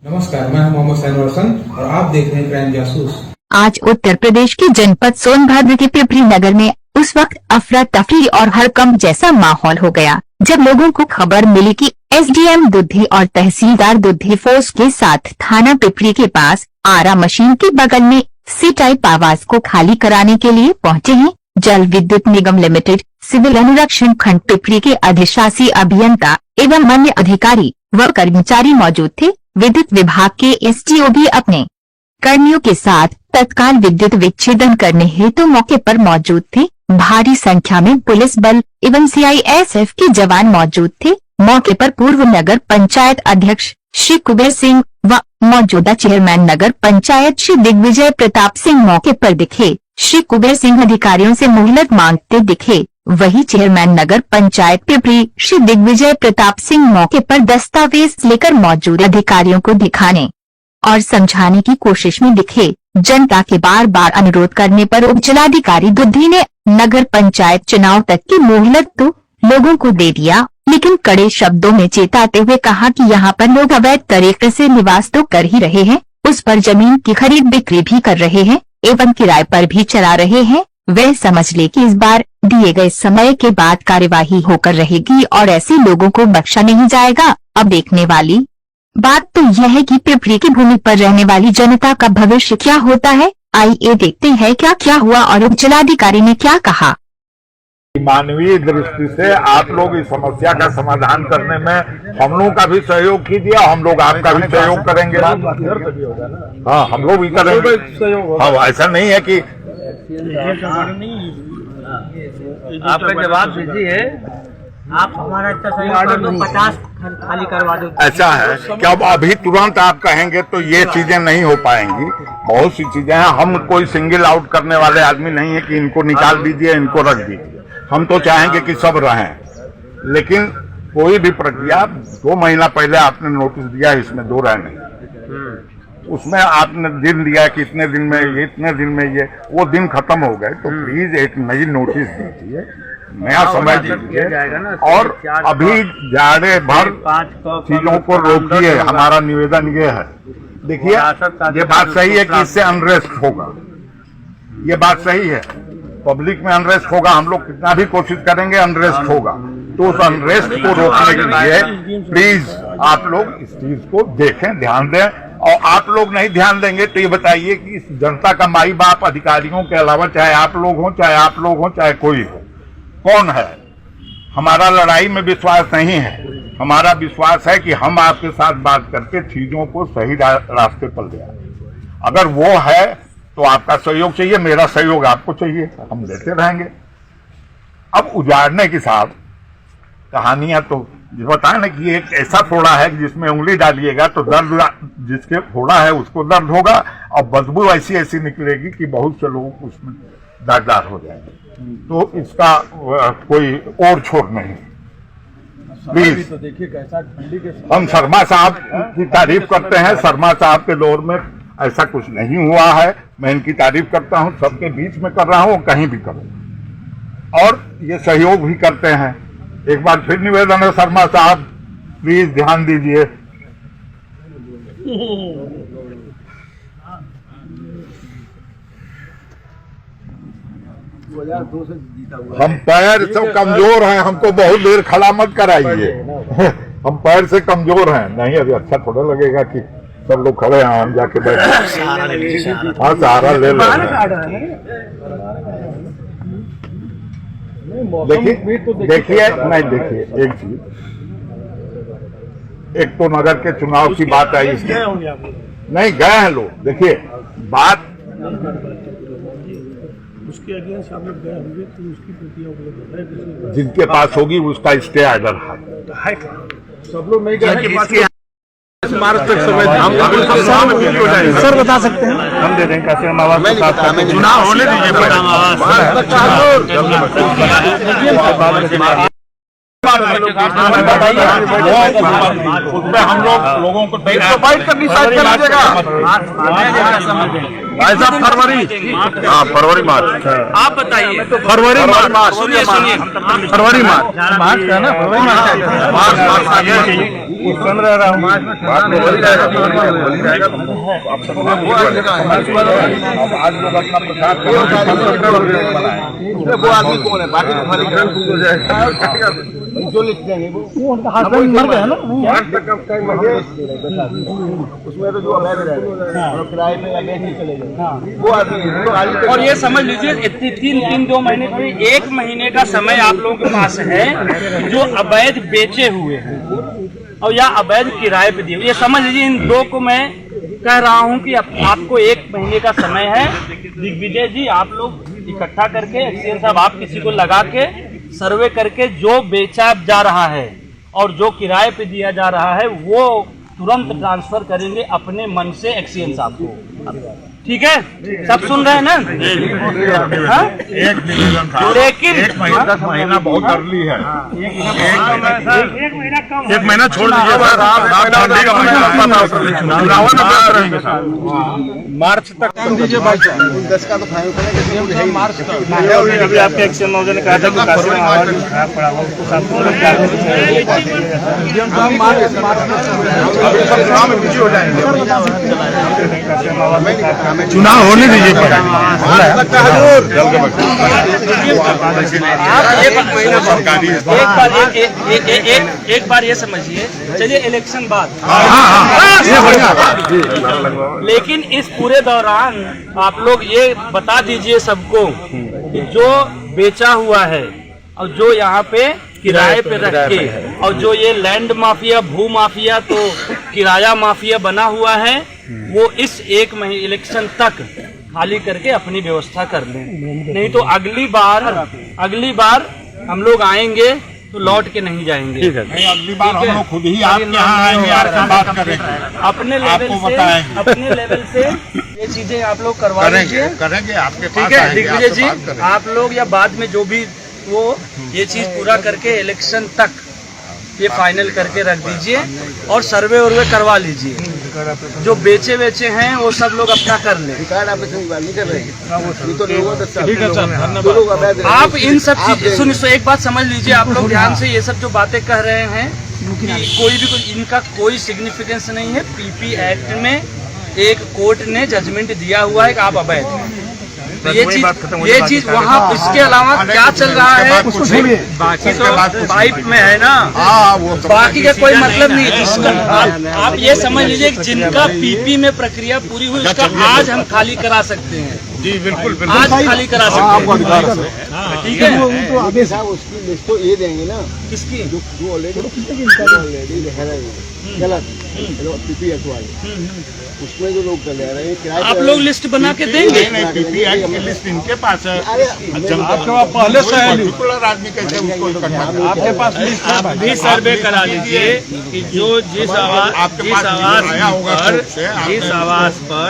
नमस्कार, मैं हूं मोहम्मद सैन रोशन और आप देख रहे हैं क्राइम जासूस। आज उत्तर प्रदेश के जनपद सोनभद्र के पिपरी नगर में उस वक्त अफरा तफरी और हड़कंप जैसा माहौल हो गया जब लोगों को खबर मिली कि एसडीएम दुद्धि और तहसीलदार दुद्धि फोर्स के साथ थाना पिपरी के पास आरा मशीन के बगल में सी टाइप आवास को खाली कराने के लिए पहुंचे हैं। जल विद्युत निगम लिमिटेड सिविल अनुरक्षण खंड पिपरी के अधिशासी अभियंता एवं अन्य अधिकारी व कर्मचारी मौजूद थे। विद्युत विभाग के एसडीओ भी अपने कर्मियों के साथ तत्काल विद्युत विच्छेदन करने हेतु मौके पर मौजूद थे। भारी संख्या में पुलिस बल एवं सीआईएसएफ के जवान मौजूद थे। मौके पर पूर्व नगर पंचायत अध्यक्ष श्री कुबेर सिंह व मौजूदा चेयरमैन नगर पंचायत श्री दिग्विजय प्रताप सिंह मौके पर दिखे। श्री कुबेर सिंह अधिकारियों से मोहलत मांगते दिखे। वही चेयरमैन नगर पंचायत पिपरी श्री दिग्विजय प्रताप सिंह मौके पर दस्तावेज लेकर मौजूद अधिकारियों को दिखाने और समझाने की कोशिश में दिखे। जनता के बार बार अनुरोध करने पर उपजिलाधिकारी दुद्धि ने नगर पंचायत चुनाव तक की मोहलत तो लोगों को दे दिया, लेकिन कड़े शब्दों में चेताते हुए कहा कि यहाँ पर लोग अवैध तरीके से निवास तो कर ही रहे हैं, उस पर जमीन की खरीद बिक्री भी कर रहे हैं एवं किराए पर भी चला रहे हैं। वह समझ ले कि इस बार दिए गए समय के बाद कार्यवाही होकर रहेगी और ऐसे लोगों को बख्शा नहीं जाएगा। अब देखने वाली बात तो यह है कि पिपरी की भूमि पर रहने वाली जनता का भविष्य क्या होता है। आइए देखते हैं क्या हुआ और उपजिलाधिकारी ने क्या कहा। मानवीय दृष्टि से आप लोग इस समस्या का समाधान करने में हम लोगों का भी सहयोग कीजिए, हम लोग आपका भी सहयोग करेंगे। हाँ, हम लोग भी करेंगे। हाँ, ऐसा नहीं है कि आपका जवाब दीजिए। आप हमारा इतना सहयोग तो 50 खाली करवा दो। ऐसा है कि अब अभी तुरंत आप कहेंगे तो ये चीजें नहीं हो पाएंगी। बहुत सी चीजें हैं, हम कोई सिंगल आउट करने वाले आदमी नहीं है कि इनको निकाल दीजिए, इनको रख दीजिए। हम तो चाहेंगे कि सब रहें, लेकिन कोई भी प्रक्रिया 2 महीना पहले आपने नोटिस दिया, इसमें 2 राय नहीं। उसमें आपने दिन दिया कि इतने दिन में ये, इतने दिन में ये, वो दिन खत्म हो गए। तो प्लीज एक नई नोटिस दीजिए, नया समय दीजिए और अभी जाड़े भर चीजों को रोकिए। हमारा निवेदन ये है। देखिए, ये बात सही है कि इससे अनरेस्ट होगा, ये बात सही है, पब्लिक में अनरेस्ट होगा। हम लोग कितना भी कोशिश करेंगे, अनरेस्ट होगा। तो उस अनरेस्ट को रोकने के लिए प्लीज आप लोग इस चीज को देखें, ध्यान दें। और आप लोग नहीं ध्यान देंगे तो ये बताइए कि इस जनता का माई बाप अधिकारियों के अलावा, चाहे आप लोग हों, चाहे आप लोग हों, चाहे कोई हो, कौन है? हमारा लड़ाई में विश्वास नहीं है। हमारा विश्वास है कि हम आपके साथ बात करके चीजों को सही रास्ते पर ले आए। अगर वो है तो आपका सहयोग चाहिए, मेरा सहयोग आपको चाहिए, हम देते रहेंगे। अब उजाड़ने के साथ कहानियां तो बताए ना कि एक ऐसा फोड़ा है कि जिसमें उंगली डालिएगा तो दर्द, जिसके फोड़ा है उसको दर्द होगा और बदबू ऐसी निकलेगी कि बहुत से लोग उसमें दागदार हो जाएंगे। तो इसका कोई और छोड़ नहीं। प्लीज, हम शर्मा साहब की तारीफ करते हैं। शर्मा साहब के दौर में ऐसा कुछ नहीं हुआ है। मैं इनकी तारीफ करता हूं, सबके बीच में कर रहा हूं, कहीं भी करूं, और ये सहयोग भी करते हैं। एक बार फिर निवेदन है, शर्मा साहब प्लीज ध्यान दीजिए। हम पैर से कमजोर हैं, हमको बहुत देर खड़ा मत कराइए। हम पैर से कमजोर हैं। नहीं, अभी अच्छा थोड़ा लगेगा कि सब लोग खड़े हैं, हम जाके बैठे। हाँ, सहारा ले लो। देखिए नहीं, देखिए एक चीज, एक तो नगर के चुनाव की बात आई, नहीं गए हैं लोग। देखिए बात उसके अगेंस्ट आप लोग गए होंगे तो उसकी प्रक्रिया जिनके पास होगी उसका स्टे ऑर्डर है। सब लोग नहीं गए। सर बता सकते हैं, हम दे देंगे कासिम आवाज के साथ चुनाव होने दीजिए। उसमें हम लोगों को करनी भाई साहब फरवरी, हाँ फरवरी मार्च, आप बताइए। फरवरी मार्च, सुनिए सुनिए, फरवरी मार्च का ना, फरवरी मार्च सुन रहा हूँ, आज लोग अपना प्रचार वो आदमी कौन है? बाकी तो खाली जो लिख देंगे वो उनका हस्बैंड मर गया ना, उसमें तो जो अवैध रहेगा और किराए पे या बेच नहीं चलेगा वो आदमी। और ये समझ लीजिए 3 महीने, 1 महीने का समय आप लोगों के पास है जो अवैध बेचे हुए हैं और या अवैध किराए पे दिए। ये समझ लीजिए इन दो को मैं कह रहा हूँ कि आपको 1 महीने का समय है। दिग्विजय जी आप लोग इकट्ठा करके एक्सीएन साहब आप किसी को लगा के सर्वे करके जो बेचा जा रहा है और जो किराए पे दिया जा रहा है वो तुरंत ट्रांसफर करेंगे अपने मन से एक्सीएन साहब को। ठीक है, सब सुन रहे हैं ना? एक निवेदन था, लेकिन 1 महीना बहुत अर्ली है, 1 महीना छोड़ दीजिए मार्च तक दीजिए भाई। 10 का तो फाइनल करेंगे मार्च तक। अभी आपके एक्सीएन महोदय ने कहा था चुनाव होने दीजिए, एक बार ये समझिए, चलिए इलेक्शन बाद, लेकिन इस पूरे दौरान आप लोग ये बता दीजिए सबको कि जो बेचा हुआ है और जो यहाँ पे किराए पे रख के और जो ये लैंड माफिया, भू माफिया तो किराया माफिया बना हुआ है वो इस 1 महीने इलेक्शन तक खाली करके अपनी व्यवस्था कर लें, नहीं तो अगली बार हम लोग आएंगे तो लौट के नहीं जाएंगे। ठीक है, अगली बार हम लोग खुद ही आपके यहाँ आएंगे, आपसे बात करेंगे, अपने लेवल से ये चीजें आप लोग करवा लीजिए, करेंगे आपके पास। ठीक है दिग्विजय जी, आप लोग या बाद में जो भी वो ये चीज पूरा करके इलेक्शन तक ये फाइनल करके रख दीजिए और सर्वे वर्वे करवा लीजिए। जो बेचे हैं वो सब लोग अपना कर लें। आप इन सब चीज सुनिए, एक बात समझ लीजिए आप लोग ध्यान से, ये सब जो बातें कह रहे हैं कि इनका कोई सिग्निफिकेंस नहीं है। पीपी एक्ट में एक कोर्ट ने जजमेंट दिया हुआ है कि आप अवैध, तो ये चीज वहाँ इसके अलावा क्या चल रहा है बाकी तो पाइप में है ना, बाकी का कोई मतलब नहीं है। इसका आप ये समझ लीजिए कि जिनका पीपी में प्रक्रिया पूरी हुई उसका आज हम खाली करा सकते हैं। जी बिल्कुल, आज खाली करा सकते हैं, ठीक है। तो आगे साहब उसकी लिस्ट तो ये देंगे ना, किसकी जो ऑलरेडी गलत पीपी एक्ट वाले, उसमें जो लोग ले रहे हैं किराए, आप लोग लिस्ट बना के देंगे। पीपी एक्ट की लिस्ट इनके पास है, आपके पहले से पर्टिकुलर आदमी कैसे उसको इकट्ठा, आपके पास लिस्ट है, आप भी सर्वे करा लीजिए कि जो जिस आवास पर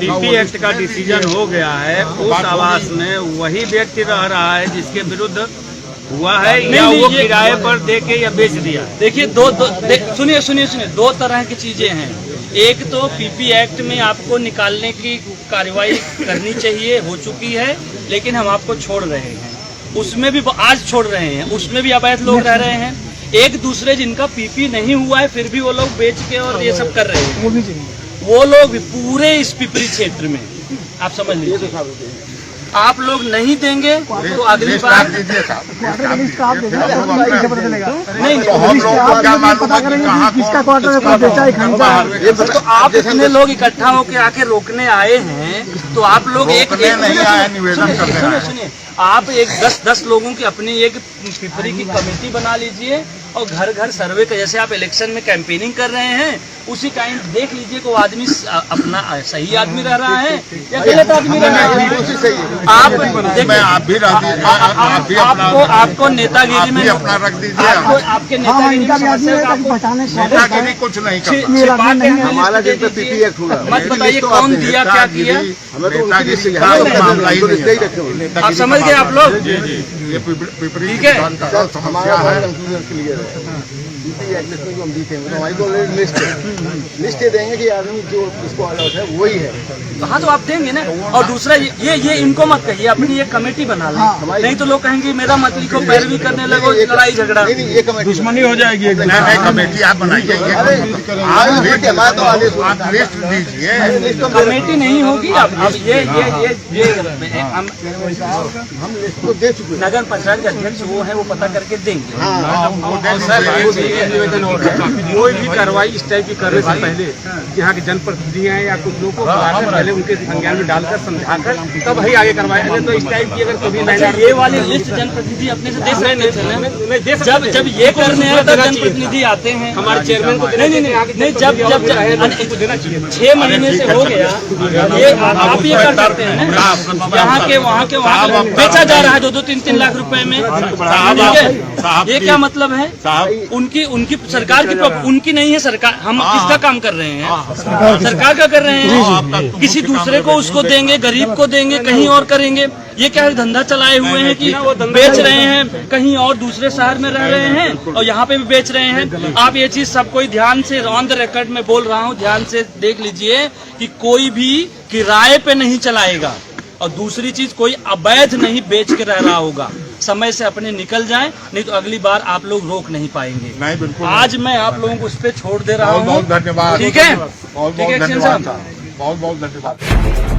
पीपी एक्ट का डिसीजन हो गया है उस आवास में वही व्यक्ति रह रहा है जिसके विरुद्ध हुआ है या वो किराए पर दे के या बेच दिया। देखिए सुनिए, 2 तरह की चीजें हैं। एक तो पीपी एक्ट में आपको निकालने की कार्रवाई करनी चाहिए, हो चुकी है, लेकिन हम आपको छोड़ रहे हैं, उसमें भी आज छोड़ रहे हैं, उसमें भी अवैध लोग रह रहे हैं। एक दूसरे जिनका पीपी नहीं हुआ है फिर भी वो लोग बेच के और ये सब कर रहे हैं, वो लोग भी पूरे इस पिपरी क्षेत्र में आप समझ लीजिए। आप लोग नहीं देंगे तो अगली बार नहीं, तो आप इतने लोग इकट्ठा होकर आके रोकने आए हैं तो आप लोग सुनिए, आप 10 लोगों की अपनी एक पिपरी की कमेटी बना लीजिए और घर घर सर्वे का, जैसे आप इलेक्शन में कैंपेनिंग कर रहे हैं उसी काइंड देख लीजिए को आदमी अपना सही आदमी रह रहा है या गलत आदमी रह रहा है। आप आपको नेतागिरी में अपना रख दीजिए, आपके नेतागिरी कुछ नहीं, हमारा जब पीपी एक्ट हुआ मत बताइए कौन दिया क्या किया, आप समझ गए आप लोग, ये पिपरी ठीक है। समस्या है, पीपी एक्ट में जो हम दिखेंगे तो हमारी तो ऑलरेडी लिस्ट देंगे कि आदमी जो इसको अलाउड है वही है। हाँ तो आप देंगे ना। और दूसरा ये इनको मत कहिए, अपनी एक कमेटी बना लें, नहीं तो लोग कहेंगे मेरा मत लिखो, पैरवी करने लगो, लड़ाई झगड़ा, नहीं ये कमेटी दुश्मनी हो जाएगी। कमेटी आप बनाइए, आप लिस्ट दीजिए। कमेटी नहीं होगी। अब ये हम लिस्ट को दे चुके हैं। नगर पंचायत के अध्यक्ष वो है, वो पता करके देंगे। कोई भी कार्रवाई इस टाइप की करने से पहले यहाँ के जनप्रतिनिधि हैं या कुछ लोगों को बुलाकर पहले उनके संज्ञान में डालकर समझाकर तब ही आगे करवाया। तो इस टाइप की अगर कभी ये वाली लिस्ट जनप्रतिनिधि अपने से दे सकते थे। जब ये करने हैं तो जनप्रतिनिधि आते हैं हमारे चेयरमैन को। नहीं जब 6 महीने से हो गया, ये आप ये कर सकते हैं ना। यहाँ के वहाँ बेचा जा रहा है 2-2, 3-3 लाख रुपए में। ये क्या मतलब है? उनकी सरकार की उनकी नहीं है सरकार। हम किसका काम कर रहे हैं? सरकार का कर रहे हैं। किसी दूसरे को उसको देंगे, गरीब को देंगे, कहीं और करेंगे। ये क्या है, धंधा चलाए हुए हैं कि बेच रहे हैं, कहीं और दूसरे शहर में रह रहे हैं और यहाँ पे भी बेच रहे हैं। आप ये चीज सब कोई ध्यान से ऑन द रिकॉर्ड में बोल रहा हूँ, ध्यान से देख लीजिए कि कोई भी किराए पे नहीं चलाएगा। और दूसरी चीज, कोई अवैध नहीं बेच के रह रहा होगा। समय से अपने निकल जाएं, नहीं तो अगली बार आप लोग रोक नहीं पाएंगे। नहीं बिल्कुल। आज मैं आप लोगों को उस पर छोड़ दे रहा हूँ। बहुत धन्यवाद। ठीक है, बहुत धन्यवाद। बहुत धन्यवाद।